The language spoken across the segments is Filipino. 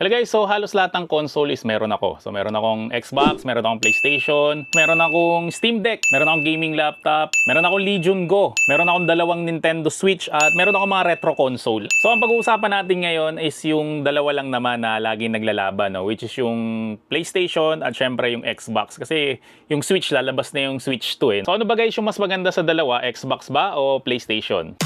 Hello guys, so halos lahat ng console is meron ako. So meron akong Xbox, meron akong PlayStation, meron akong Steam Deck, meron akong gaming laptop, meron akong Legion Go, meron akong dalawang Nintendo Switch at meron akong mga retro console. So ang pag-uusapan natin ngayon is yung dalawa lang naman na laging naglalaban, no? Which is yung PlayStation at syempre yung Xbox. Kasi yung Switch, lalabas na yung Switch 2 eh. So ano ba guys yung mas maganda sa dalawa? Xbox ba o PlayStation?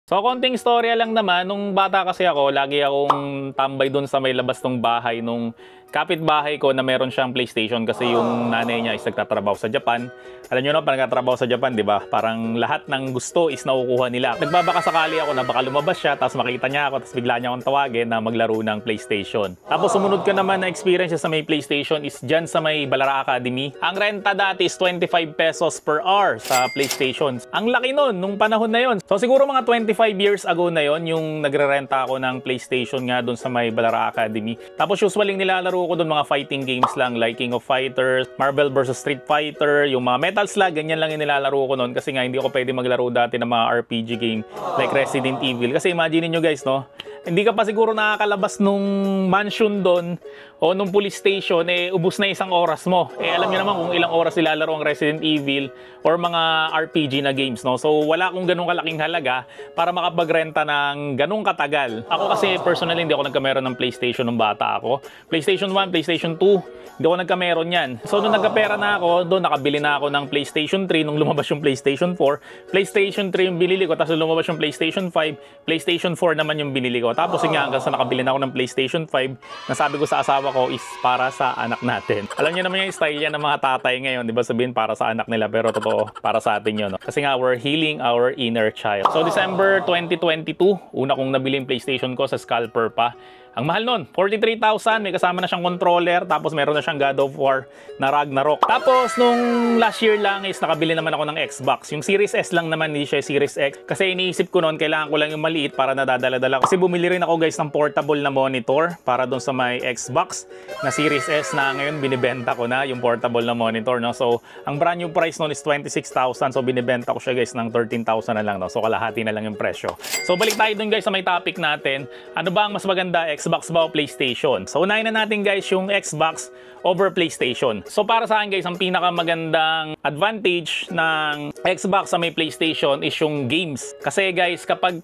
So, konting istorya lang naman. Nung bata kasi ako, lagi akong tambay dun sa may labas ng bahay nung kapitbahay ko na meron siyang PlayStation kasi yung nanay niya is nagtatrabaho sa Japan. Alam nyo na, pag nagtatrabaho sa Japan, di ba? Parang lahat ng gusto is nakukuha nila. Nagbabaka sakali ako na baka lumabas siya, tapos makita niya ako, tapos bigla niya akong tawagin na maglaro ng PlayStation. Tapos sumunod ka naman na experience sa may PlayStation is dyan sa may Balara Academy. Ang renta dati is 25 pesos per hour sa PlayStation. Ang laki nun, nung panahon na yon. So siguro mga 25 years ago na yon yung nagre-renta ako ng PlayStation nga dun sa may Balara Academy. Tapos usually nilalaro ko doon mga fighting games lang like King of Fighters, Marvel vs Street Fighter, yung mga Metal Slug, ganyan lang yung nilalaro ko noon kasi nga hindi ako pwede maglaro dati ng mga RPG game like Resident Evil. Kasi imagine niyo guys, no? Hindi ka pa siguro nakakalabas nung mansion doon o nung police station, eh ubos na isang oras mo. Eh alam niyo naman kung ilang oras nilalaro ang Resident Evil or mga RPG na games, no? So wala akong ganung kalaking halaga para makapagrenta ng ganung katagal. Ako kasi personally hindi ako nagkameron ng PlayStation nung bata ako. PlayStation 1, PlayStation 2, hindi ako nagkameron yan. So nung nagkapera na ako, doon nakabili na ako ng PlayStation 3 nung lumabas yung PlayStation 4. PlayStation 3 yung binili ko, tapos lumabas yung PlayStation 5. PlayStation 4 naman yung binili ko. Tapos yun nga, hanggang sa nakabili na ako ng PlayStation 5, nasabi ko sa asawa ko is para sa anak natin. Alam niyo naman yung style yan ng mga tatay ngayon, di ba, sabihin para sa anak nila, pero totoo, para sa atin yun, no? Kasi nga, we're healing our inner child. So December 2022, una kong nabili yung PlayStation ko sa scalper pa. Ang mahal nun, 43,000, may kasama na siyang controller, tapos meron na siyang God of War na Ragnarok. Tapos nung last year lang is nakabili naman ako ng Xbox. Yung Series S lang naman, hindi siya Series X. Kasi iniisip ko noon, kailangan ko lang yung maliit para nadadala-dala ko. Kasi bumili rin ako guys ng portable na monitor para doon sa may Xbox na Series S na ngayon binibenta ko na yung portable na monitor, no? So, ang brand new price noon is 26,000. So, binibenta ko siya guys ng 13,000 na lang, no? So, kalahati na lang yung presyo. So, balik tayo dun guys sa may topic natin. Ano ba ang mas maganda, Xbox ba o PlayStation? So unahin na natin guys yung Xbox over PlayStation. So para sa akin guys, ang pinakamagandang advantage ng Xbox sa may PlayStation is yung games. Kasi guys, kapag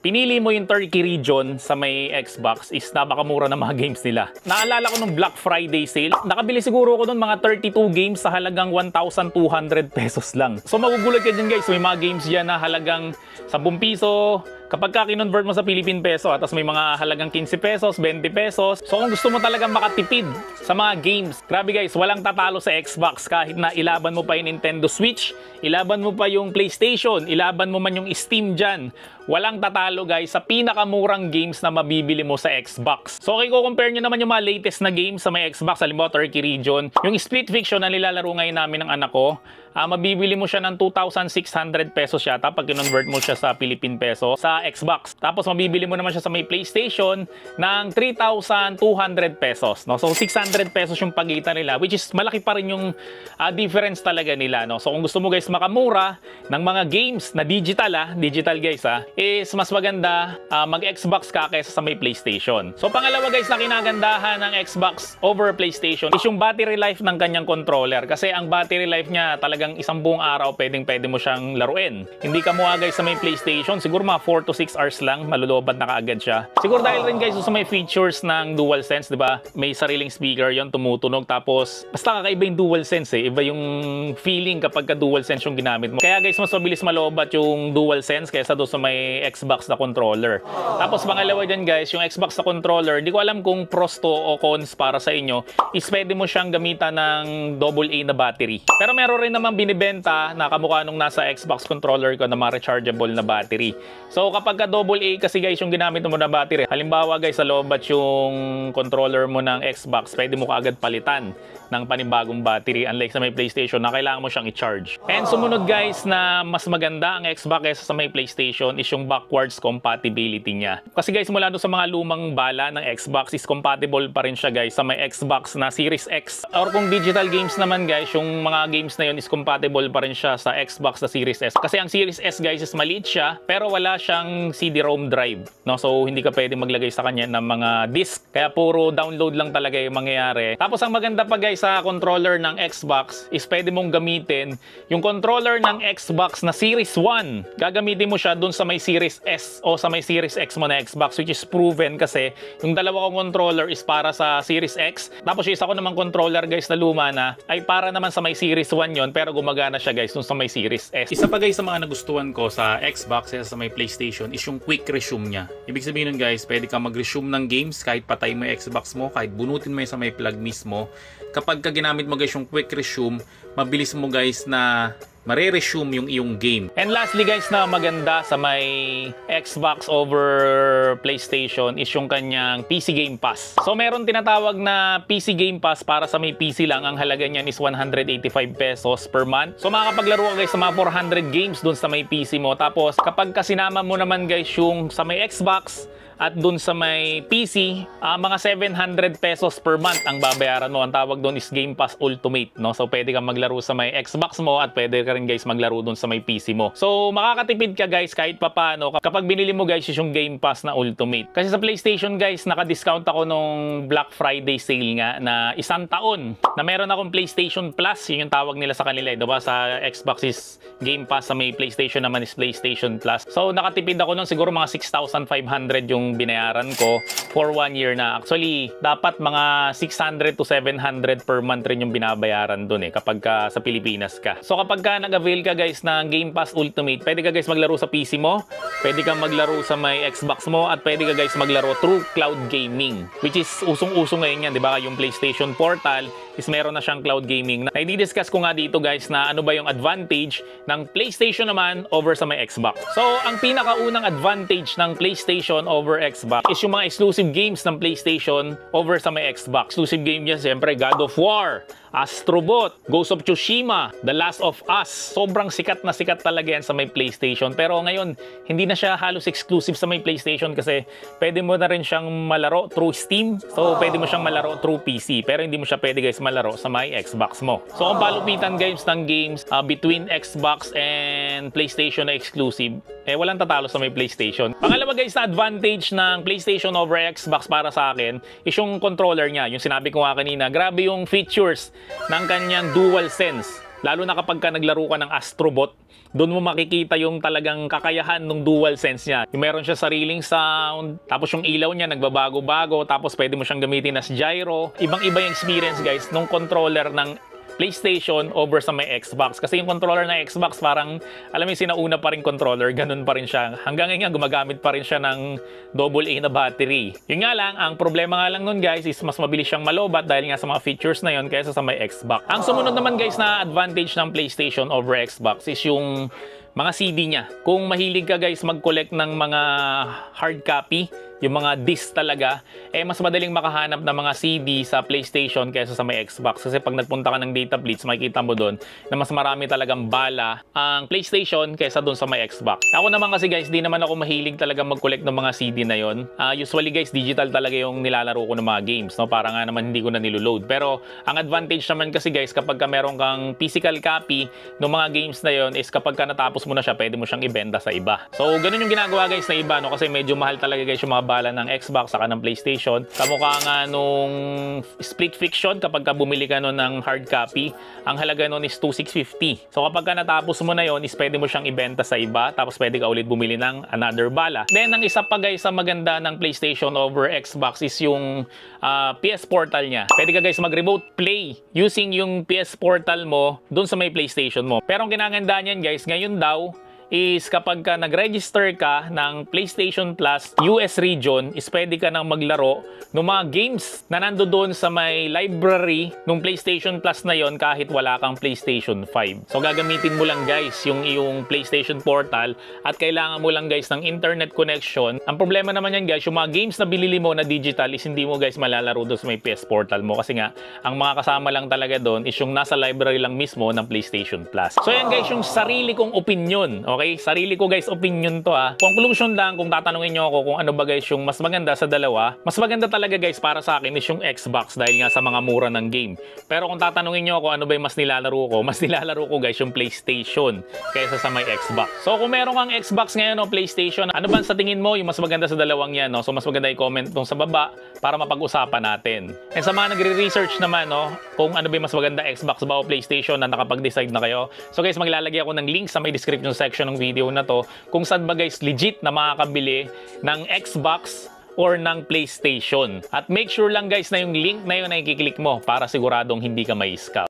pinili mo yung Turkey region sa may Xbox is napakamura ng mga games nila. Naalala ko nung Black Friday sale, nakabili siguro ko dun mga 32 games sa halagang 1,200 pesos lang. So magugulat ka dyan guys, may mga games dyan na halagang 10 piso. Kapag ka-convert mo sa Philippine peso, tapos may mga halagang 15 pesos, 20 pesos. So kung gusto mo talagang makatipid sa mga games, grabe guys, walang tatalo sa Xbox. Kahit na ilaban mo pa yung Nintendo Switch, ilaban mo pa yung PlayStation, ilaban mo man yung Steam dyan, walang tatalo guys sa pinakamurang games na mabibili mo sa Xbox. So okay, compare nyo naman yung mga latest na games sa may Xbox, halimbawa Turkey region. Yung Split Fiction na nilalaro ngayon namin ng anak ko, mabibili mo siya ng 2,600 pesos yata pag kinonvert mo siya sa Philippine peso sa Xbox. Tapos mabibili mo naman siya sa may PlayStation ng 3,200 pesos, no? So 600 pesos yung pagitan nila, which is malaki pa rin yung difference talaga nila, no? So kung gusto mo guys makamura ng mga games na digital, digital guys is mas maganda mag-Xbox ka kaysa sa may PlayStation. So pangalawa guys na kinagandahan ng Xbox over PlayStation is yung battery life ng kanyang controller. Kasi ang battery life niya talagang isang buong araw pwede mo siyang laruin. Hindi ka mo guys sa may PlayStation, siguro mga 4 to 6 hours lang, malulobad na kaagad siya. Siguro dahil rin guys sa may features ng DualSense, di ba? May sariling speaker yon, tumutunog, tapos basta kakaiba yung DualSense eh. Iba yung feeling kapag ka DualSense yung ginamit mo. Kaya guys, mas mabilis malobat yung DualSense kaysa doon sa may Xbox na controller. Tapos pangalawa dyan guys, yung Xbox na controller, di ko alam kung pros to o cons para sa inyo, is pwede mo siyang gamitan ng AA na battery. Pero meron rin naman binibenta na kamukha nung nasa Xbox controller ko na mga rechargeable na battery. So kapag ka AA kasi guys yung ginamit mo na battery, halimbawa guys sa lobat yung controller mo ng Xbox, pwede mo kaagad palitan ng panibagong battery, unlike sa may PlayStation na kailangan mo siyang i-charge. And sumunod guys na mas maganda ang Xbox kaysa sa may PlayStation is yung backwards compatibility niya. Kasi guys, mula doon sa mga lumang bala ng Xbox is compatible pa rin siya guys sa may Xbox na Series X. Or kung digital games naman guys, yung mga games na yun is compatible pa rin siya sa Xbox na Series S. Kasi ang Series S guys is maliit siya, pero wala siyang CD-ROM drive, no? So hindi ka pwedeng maglagay sa kanya ng mga disc. Kaya puro download lang talaga yung mangyayari. Tapos ang maganda pa guys sa controller ng Xbox is pwede mong gamitin yung controller ng Xbox na Series 1. Gagamitin mo siya dun sa may Series S o sa may Series X mo na Xbox, which is proven kasi yung dalawa kong controller is para sa Series X. Tapos yung isa ko namang controller guys na luma na ay para naman sa may Series 1 yon, pero gumagana siya guys dun sa may Series S. Isa pa guys sa mga nagustuhan ko sa Xbox at sa may PlayStation is yung quick resume niya. Ibig sabihin nun guys, pwede ka mag-resume ng games kahit patay mo yung Xbox mo, kahit bunutin mo yung sa may plug mismo. Kapag ka ginamit mo guys yung quick resume, mabilis mo guys na mare-resume yung iyong game. And lastly guys na maganda sa may Xbox over PlayStation is yung kanyang PC Game Pass. So meron tinatawag na PC Game Pass para sa may PC lang. Ang halaga niyan is 185 pesos per month. So makakapaglaro ka guys sa mga 400 games dun sa may PC mo. Tapos kapag kasinama mo naman guys yung sa may Xbox at dun sa may PC, mga 700 pesos per month ang babayaran mo. Ang tawag dun is Game Pass Ultimate, no? So pwede kang maglaro sa may Xbox mo at pwede ka rin guys maglaro dun sa may PC mo. So makakatipid ka guys kahit papano kapag binili mo guys yung Game Pass na Ultimate. Kasi sa PlayStation guys, naka-discount ako nung Black Friday sale nga na 1 taon na meron akong PlayStation Plus. Yun yung tawag nila sa kanila, diba? Sa Xbox is Game Pass, sa may PlayStation naman is PlayStation Plus. So nakatipid ako nun siguro mga 6,500 yung binayaran ko for 1 year na. Actually, dapat mga 600 to 700 per month rin yung binabayaran dun kapag ka sa Pilipinas ka. So kapag ka nag-avail ka guys ng Game Pass Ultimate, pwede ka guys maglaro sa PC mo, pwede ka maglaro sa may Xbox mo, at pwede ka guys maglaro through cloud gaming, which is usong-uso ngayon yan, di ba? Yung PlayStation Portal is meron na siyang cloud gaming. Na i-discuss ko nga dito guys na ano ba yung advantage ng PlayStation naman over sa may Xbox. So ang pinakaunang advantage ng PlayStation over Xbox is yung mga exclusive games ng PlayStation over sa may Xbox. Exclusive game niya siyempre God of War, Astrobot, Ghost of Tsushima, The Last of Us. Sobrang sikat na sikat talaga yan sa may PlayStation. Pero ngayon, hindi na siya halos exclusive sa may PlayStation kasi pwede mo na rin siyang malaro through Steam. So pwede mo siyang malaro through PC. Pero hindi mo siya pwede guys malaro sa may Xbox mo. So ang palupitan guys ng games between Xbox and PlayStation na exclusive, walang tatalo sa may PlayStation. Pangalawa guys na advantage ng PlayStation over Xbox para sa akin is yung controller niya. Yung sinabi ko nga kanina, grabe yung features ng kanyang DualSense. Lalo na kapag ka naglaro ka ng Astrobot, doon mo makikita yung talagang kakayahan ng DualSense niya. Yung meron siya sariling sound, tapos yung ilaw niya nagbabago-bago, tapos pwede mo siyang gamitin as gyro. Ibang-iba yung experience guys nung controller ng PlayStation over sa may Xbox. Kasi yung controller ng Xbox parang, alam mo yung sinauna pa rin controller, ganun pa rin siya. Hanggang ngayon gumagamit pa rin siya ng AA na battery. Yun nga lang, ang problema nga lang nun guys is mas mabilis siyang malobat dahil nga sa mga features na yun kaysa sa may Xbox. Ang sumunod naman guys na advantage ng PlayStation over Xbox is yung mga CD niya. Kung mahilig ka guys mag-collect ng mga hard copy, yung mga disc talaga, mas madaling makahanap ng mga CD sa PlayStation kaysa sa may Xbox. Kasi pag nagpunta ka ng Data Blitz, makikita mo doon na mas marami talagang bala ang PlayStation kaysa doon sa may Xbox. Ako naman kasi guys, di naman ako mahilig talaga mag-collect ng mga CD na yon. Usually guys, digital talaga yung nilalaro ko ng mga games, no? Para nga naman hindi ko na niload. Pero ang advantage naman kasi guys, kapag ka meron kang physical copy ng mga games na yon is kapag ka natapos mo na siya, pwede mo siyang ibenta sa iba. So, ganun yung ginagawa guys na iba, no? Kasi medyo mahal talaga guys yung mga bala ng Xbox saka ng PlayStation. Kamukha nga nung Split Fiction, kapag ka bumili ka nun ng hard copy, ang halaga nun is 2,650. So kapag ka natapos mo na yon is pwede mo siyang ibenta sa iba, tapos pwede ka ulit bumili ng another bala. Then ang isa pa guys sa maganda ng PlayStation over Xbox is yung PS Portal niya. Pwede ka guys mag-remote play using yung PS Portal mo dun sa may PlayStation mo. Pero ang kinaganda niyan guys, ngayon daw is kapag ka nag-register ka ng PlayStation Plus US region, is pwede ka nang maglaro ng mga games na nando doon sa may library ng PlayStation Plus na yon kahit wala kang PlayStation 5. So gagamitin mo lang guys yung iyong PlayStation Portal at kailangan mo lang guys ng internet connection. Ang problema naman yan guys, yung mga games na binili mo na digital is hindi mo guys malalaro doon sa may PS Portal mo kasi nga ang mga kasama lang talaga doon is yung nasa library lang mismo ng PlayStation Plus. So yan guys yung sarili kong opinion. Okay? Okay? Sarili ko guys, opinion to ha. Conclusion lang, kung tatanungin nyo ako kung ano ba guys yung mas maganda sa dalawa, mas maganda talaga guys para sa akin is yung Xbox dahil nga sa mga mura ng game. Pero kung tatanungin nyo ako ano ba yung mas nilalaro ko, mas nilalaro ko guys yung PlayStation kaysa sa may Xbox. So kung meron kang Xbox ngayon o PlayStation, ano ba sa tingin mo yung mas maganda sa dalawang yan? No? So mas maganda i-comment nung sa baba para mapag-usapan natin. And sa mga nagre-research naman, no, kung ano ba yung mas maganda, Xbox ba o PlayStation, na nakapag-decide na kayo. So guys, maglalagay ako ng link sa may description section ng video na to kung saan ba guys legit na makakabili ng Xbox or ng PlayStation. At make sure lang guys na yung link na yun ay i-click mo para siguradong hindi ka may scam.